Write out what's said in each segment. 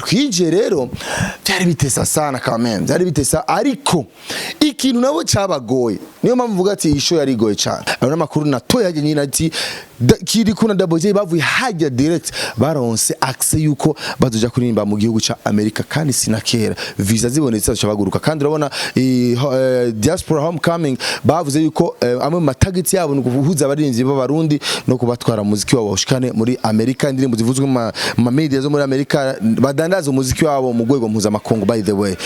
Kwije rero byari bitesa sana quand byari bitesa ariko ikintu nabo cabagoye niyo mpamvu mvuga ati isho yari goye cyane amakuru natoye yaje nyina ati Kirikou na Double J bavuye hajya direct baronse access yuko bazoja kuririmba mu gihugu ca America kandi sinakera visa zibonetse zacabaguruka kandi urabona diaspora homecoming bavuze yuko amwe matageti yabo nukuhuza abarinzi b'abarundi no kubatwara muziki wabo ushikane muri America indirimbo zivuzwe mu media zo muri America badandaza umuziki wabo mu gwego mpuzamakungu by the way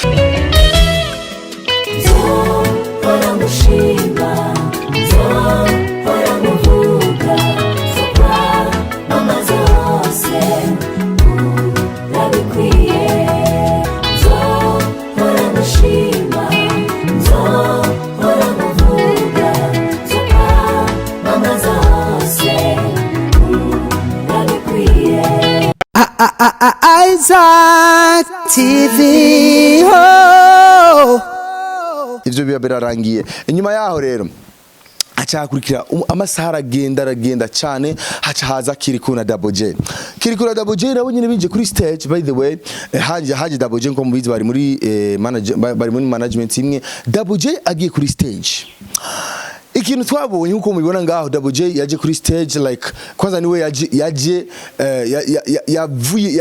Isaac TV ho ivyo biba birarangiye inyuma yaho rero acakurikira amasaha aragenda cyane haca haza Kirikou na Double J. Kirikou na Double J rabo nyine bije kuri stage by the way haje Double J ko mubizi bari muri management imwe Double J agiye kuri stage ikintu twabonye uko mubibona ngaho Double J yaje kuri stage like kwanza niwe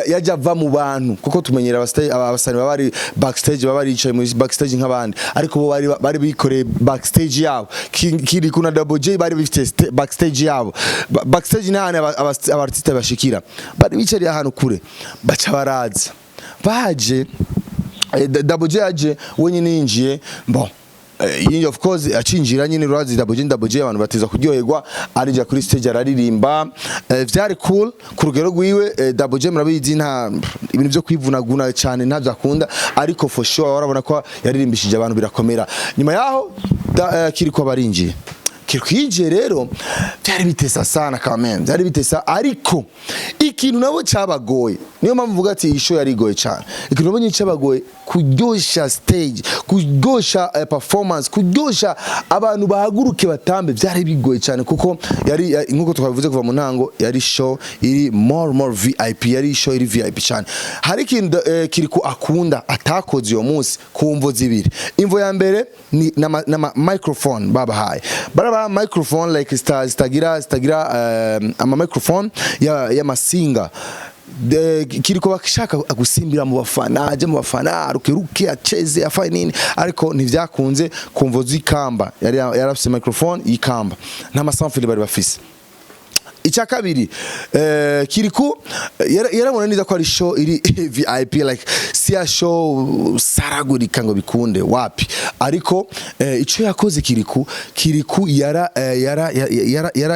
yaje ava mu bantu kuko tumenyera abasani bari backstage bari yicaye muri backstage nk'abandi ariko bo bari bikoreye backstage yabo Kirikou na Double J bari bifite backstage yabo backstage nane abartiste bashikira bari bicariye ahantu kure baca baraza baje Double J yaje wenyine yinjiye bon of course acinjira nyine rwazi Double J abantu bateza kuryoherwa arija kuri stage araririmba vyari cool ku rugero rwiwe Double J murabizi nta ibintu byo kwivunaguna cyane ntavyo akunda ariko for sure warabona ko yaririmbishije abantu birakomera nyuma yaho Kirikou barinjiye Kirikou rero byari bitesa sana quand byari bitesa ariko ikintu nabo cabagoye niyo mpamvu mvuga ati isho yari goye cyane ikintu nabo cabagoye kuryosha stage kuryosha performance kuryosha abantu bahaguruke batambe byari bigoye cyane kuko yari nkuko twavuze kuva mu ntango yari show iri more VIP yari show iri VIP cyane hari ikintu Kirikou akunda atakoze uyo munsi kumvo zibiri imvo ya mbere ni na microphone babahaye microphone like stagira ama microphone ya masinga Kirikou bakishaka gusimbira mu bafana aje mu bafana rukeruke aceze afaye nini ariko ntivyakunze kumvo zikamba yari yarafise microphone yikamba nta masamfili bari bafise Icha kabiri Kirikou yarabona neza ko ari show iri VIP like siya show saragurika ngo bikunde wapi ariko ico yakoze Kirikou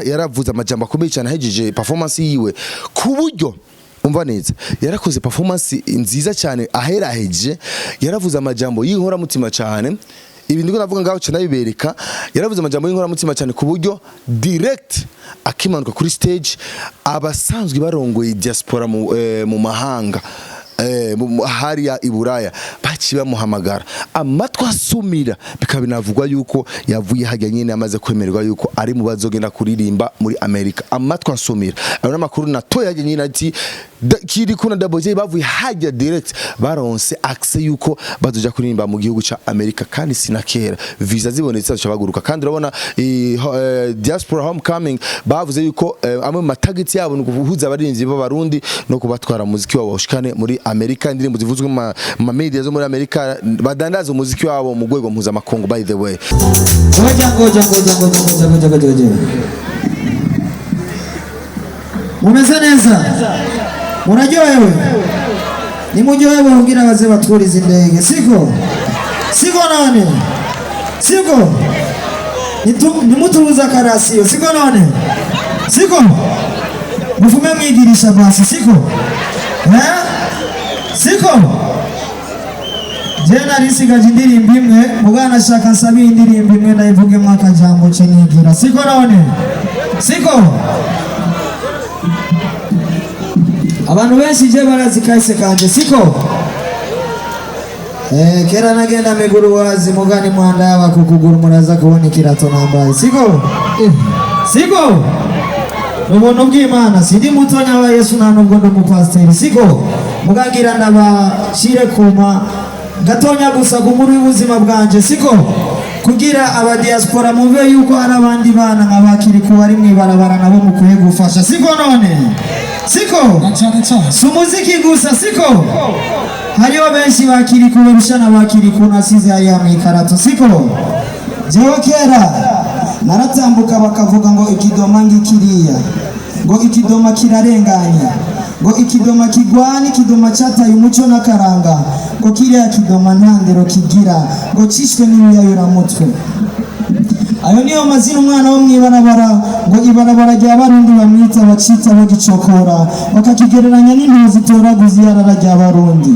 yaravuza amajambo akomeye cyane hejeje performance yiwe ku buryo umva neza yarakoze performance nziza cyane aheraheje yaravuza amajambo yinkora mutima cyane ibi ndiko navuga ngaho cyane bibereka yaravuze amajambo y'inkora mutima cyane ku buryo direct akimanuka kuri stage abasanzwe barongoye diaspora mu mahanga hariya iburaya baci bamuhamagara amatwa asumira bikabinavugwa yuko yavuye hajya nyine amaze kwemererwa yuko ari mu bazogenda kuririmba muri America amatwa asumira amakuru natoye yaje nyine ati Kirikou na Double J bavuye hajya direct baronse access yuko bazoja kuririmba mu gihugu ca America kandi sinakera visa zibonetse zacabaguruka kandi urabona diaspora homecoming bavuze yuko amwe matageti yabo nukuhuza abarinzi b'abarundi no kubatwara muziki wabo ushikane muri America indirimbo zivuzwe mu media zo muri America badandaza umuziki wabo mu gwego mpuzamakungu by the way ngoja mumeze neza unajua wewe ni mmoja wewe wengine wazee waturize ndege siko nani siko ni mtu uza karasio siko nani siko mufume mwigirisha basi siko jena risiga jindirimbo imwe mugana shaka sabi indirimbo imwe nayivuge mwaka jambo chenyigira siko nani siko abantu benshi je barazi kahise kanje siko kera nagenda meguru wazi mugani mwanda yaba kukuguru muraza kubona ikirato nambaye siko ubuntu bw'Imana sindi mutonya wa Yesu nta nubwo ndi umupasiteri siko mugagira nabashire kuma gatonya gusa kumuri ubuzima bwanje siko kugira aba diaspora muve yuko ari abandi bana nk'abakiriku bari mwibarabara nabo mukwiye gufasha siko none siko sumuziki gusa siko hariho benshi bakiriku barusha bakiriku nasize hariya mwikarato siko jewe kera naratambuka bakavuga ngo ikidoma ngikiriya ngo ikidoma kirarenganya ngo ikidoma kigwani ikidoma cyataye umuco n'akaranga ngo kiriya kidoma ntandero kigira ngo cishwe n'ibiyayura mutwe ayo niyo mazina umwana wo mwibarabara ngo ibarabara rya barundi bamwita bacita bagicokora bakakigereranya n'intuzi zitoraguza iyarara rya barundi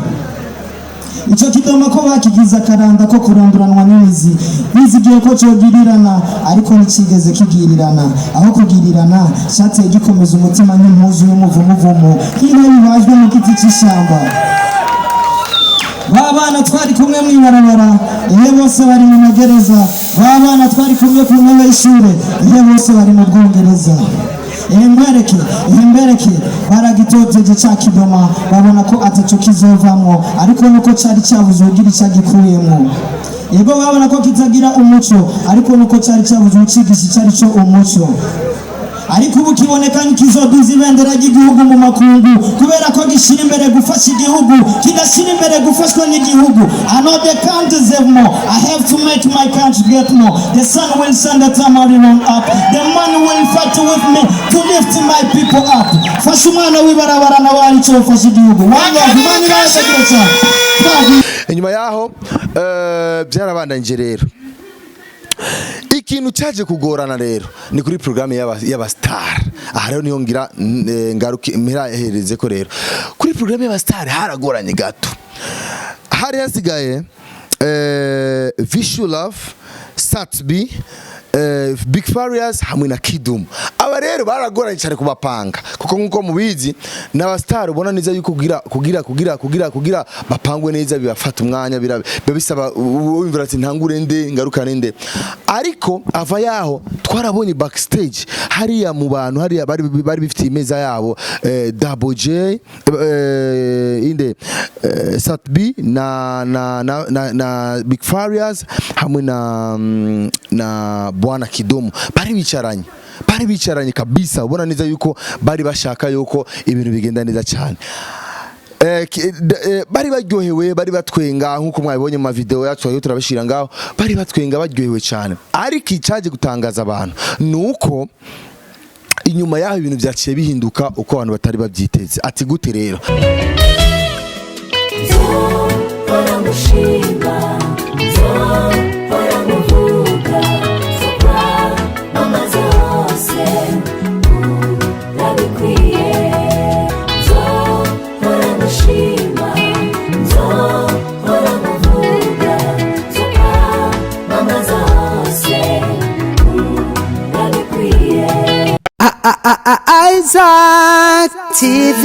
ico kidoma ko bakigiza karanda ko kuranduranwa n'imizi bizigiye ko cogirirana ariko nicigeze kigirirana aho kugirirana cyateye gikomeza umutima nk'impuzu y'umuvumuvumo kino bibajwe mu giti cy'ishamba babana twari kumwe mwibarabara iyo bose bari mu magereza babana twari kumwe ku ntebe y'ishure iyo bose bari mu Bwongereza ihembereke baragitoteje ca kidoma babona ko ataco kizovamwo ariko nuko cari cabuze ugira icagikuyemwo yego babona ko kitagira umuco ariko nuko cari cabuze ucigisha cari co umuco ariko ubu kiboneka nkizoduza ibendera ry'igihugu mu makungu kubera ko gishira imbere gufasha igihugu kidashira imbere gufashwa n'igihugu. I know the countries have more. I have to make my country get more. The sun will send the tamarind up. The money will fight with me to lift my people up. Fasha umwana w'ibarabara n'abari cyo fasha igihugu. Wallahi mani nashagira. Inyuma yaho byarabandanje rero ikintu cyaje kugorana rero ni kuri programme y'aba star. Aha rero niyo ngira ngaruke mirahereze ko rero kuri programme y'aba star haragoranye gato. Hari hasigaye Visual Love, SUBCRIBE, Big Farious hamwe na Kidum. Aba rero baragoranye cyane kubapanga kuko nkuko mubizi n'aba star ubona neza yuko kugira bapangwe neza bibafata umwanya bisaba wimvira ati ntangure nde ngarukane nde. Ariko ava yaho twarabonye backstage hariya mu bantu hariya bari bifite imeza yabo Double J inde SUBCRIBE na Big Farious hamwe na Bwana Kidum bari bicaranye kabisa ubona neza yuko bari bashaka yuko ibintu bigenda neza cyane. Bari baryohewe bari batwenga nkuko mwabibonye mu video yacu ayo turabashira ngaho bari batwenga baryohewe cyane. Ariko icyaje gutangaza abantu nuko inyuma yaho ibintu byaciye bihinduka uko abantu batari babyiteze. Ati gute rero Isaac TV.